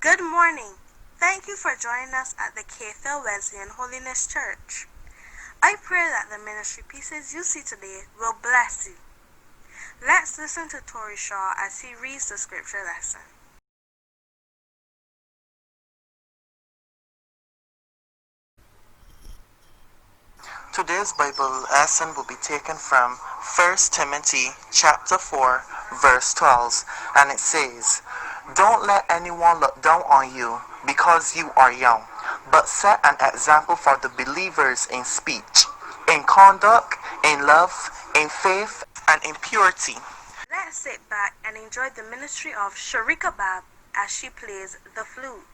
Good morning. Thank you for joining us at the Wesleyan Holiness Church. I pray that the ministry pieces you see today will bless you. Let's listen to Tori as he reads the scripture lesson. Today's Bible lesson will be taken from 1 Timothy chapter 4 verse 12, and it says, "Don't let anyone look down on you because you are young, but set an example for the believers in speech, in conduct, in love, in faith, and in purity." Let's sit back and enjoy the ministry of Sharika Babb as she plays the flute.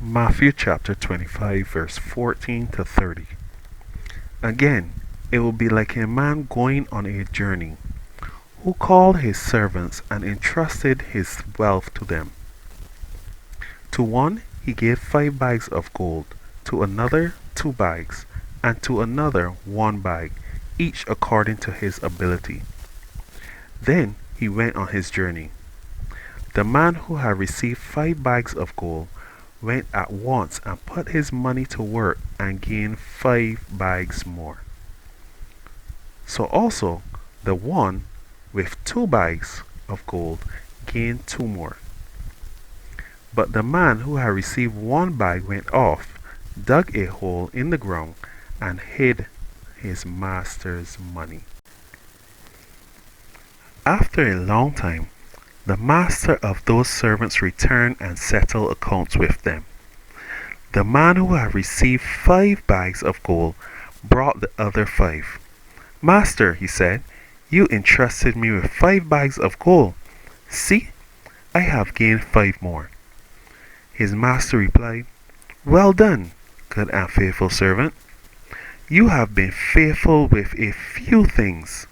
Matthew chapter 25 verse 14 to 30. Again, it will be like a man going on a journey, who called his servants and entrusted his wealth to them. To one he gave 5 bags of gold, to another 2 bags, and to another 1 bag, each according to his ability. Then he went on his journey. The man who had received 5 bags of gold went at once and put his money to work and gained 5 bags more. So also the one with 2 bags of gold gained 2 more. But the man who had received 1 bag went off, dug a hole in the ground, and hid his master's money. After a long time, the master of those servants returned and settled accounts with them. The man who had received 5 bags of gold brought the other 5. Master, he said, you entrusted me with 5 bags of gold. See, I have gained 5 more. His master replied, well done, good and faithful servant. You have been faithful with a few things.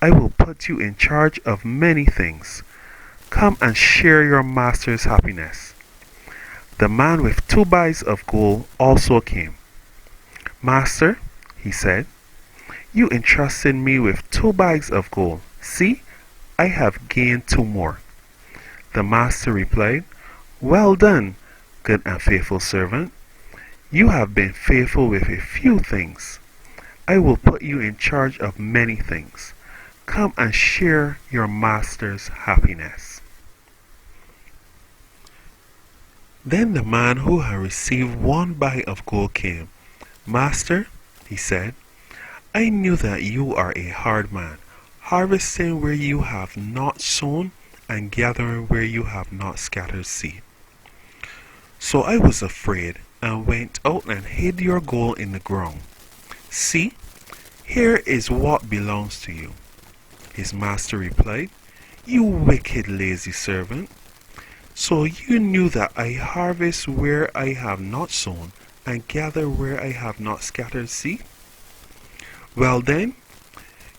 I will put you in charge of many things. Come and share your master's happiness. The man with 2 bags of gold also came. Master, he said, you entrusted me with 2 bags of gold. See, I have gained 2 more. The master replied, well done, good and faithful servant. You have been faithful with a few things. I will put you in charge of many things. Come and share your master's happiness. Then the man who had received 1 bag of gold came. Master, he said, I knew that you are a hard man, harvesting where you have not sown and gathering where you have not scattered seed. So I was afraid and went out and hid your gold in the ground. See, here is what belongs to you. His master replied, you wicked lazy servant. So you knew that I harvest where I have not sown and gather where I have not scattered seed? Well then,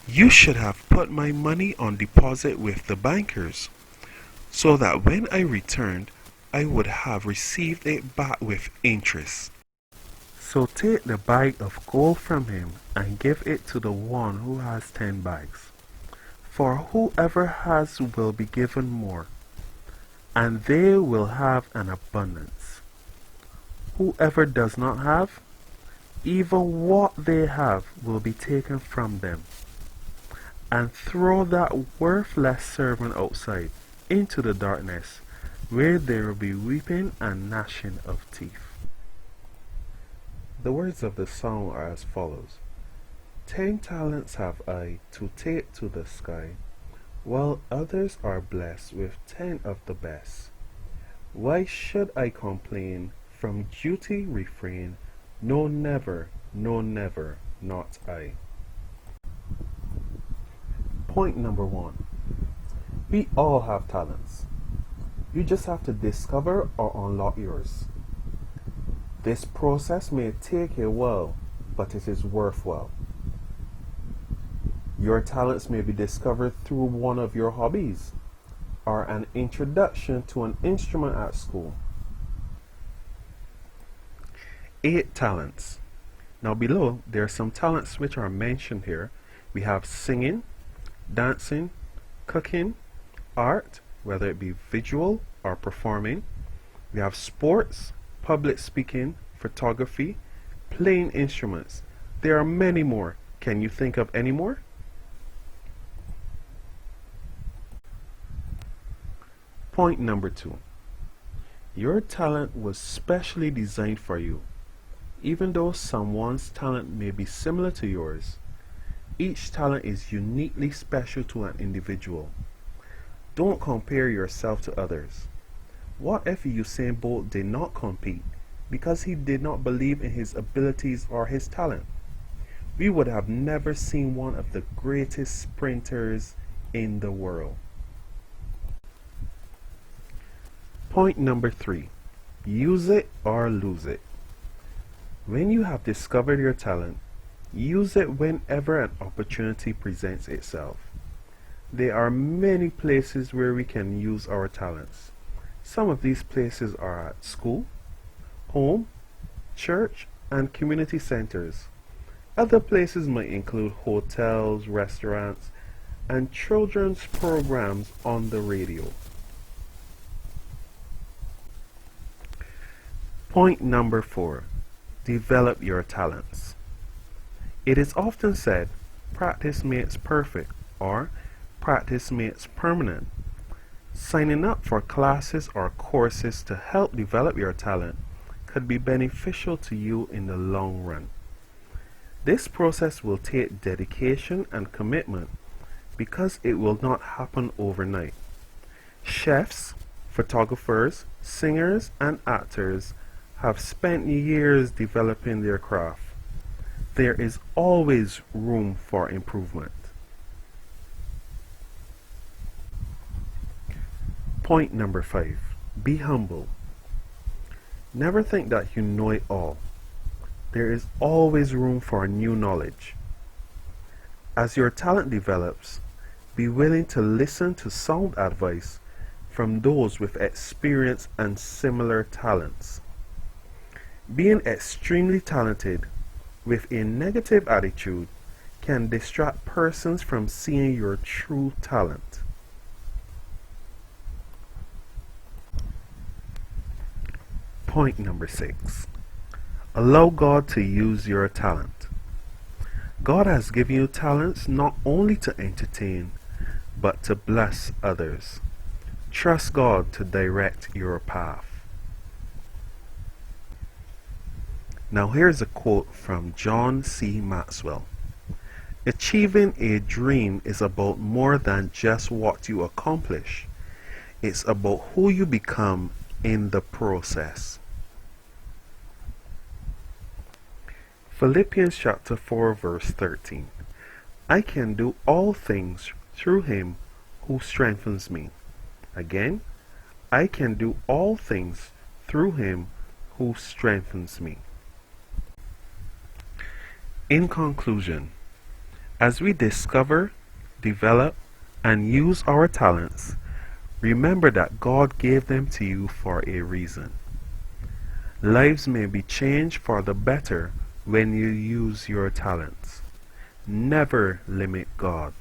you should have put my money on deposit with the bankers, so that when I returned, I would have received it back with interest. So take the bag of gold from him and give it to the one who has 10 bags. For whoever has will be given more, and they will have an abundance. Whoever does not have, even what they have will be taken from them. And throw that worthless servant outside into the darkness, where there will be weeping and gnashing of teeth. The words of the song are as follows. 10 talents have I to take to the sky, while others are blessed with 10 of the best. Why should I complain, from duty refrain? No, never, not I. Point number 1. We all have talents. You just have to discover or unlock yours. This process may take a while, but it is worthwhile. Your talents may be discovered through one of your hobbies, or an introduction to an instrument at school. 8 talents. Now below, there are some talents which are mentioned here. We have singing, dancing, cooking, art, whether it be visual or performing. We have sports, public speaking, photography, playing instruments. There are many more. Can you think of any more? Point number 2. Your talent was specially designed for you. Even though someone's talent may be similar to yours, each talent is uniquely special to an individual. Don't compare yourself to others. What if Usain Bolt did not compete because he did not believe in his abilities or his talent? We would have never seen one of the greatest sprinters in the world. Point number 3. Use it or lose it. When you have discovered your talent, use it whenever an opportunity presents itself. There are many places where we can use our talents. Some of these places are at school, home, church, and community centers. Other places might include hotels, restaurants, and children's programs on the radio. Point number 4. Develop your talents. It is often said, practice makes perfect, or practice makes permanent. Signing up for classes or courses to help develop your talent could be beneficial to you in the long run. This process will take dedication and commitment because it will not happen overnight. Chefs, photographers, singers, and actors have spent years developing their craft. There is always room for improvement. Point number 5. Be humble. Never think that you know it all. There is always room for new knowledge. As your talent develops, be willing to listen to sound advice from those with experience and similar talents. Being extremely talented with a negative attitude can distract persons from seeing your true talent. Point number 6. Allow God to use your talent. God has given you talents not only to entertain, but to bless others. Trust God to direct your path. Now here's a quote from John C. Maxwell. Achieving a dream is about more than just what you accomplish. It's about who you become in the process. Philippians chapter 4 verse 13. I can do all things through him who strengthens me. Again, I can do all things through him who strengthens me. In conclusion, as we discover, develop, and use our talents, remember that God gave them to you for a reason. Lives may be changed for the better when you use your talents. Never limit God.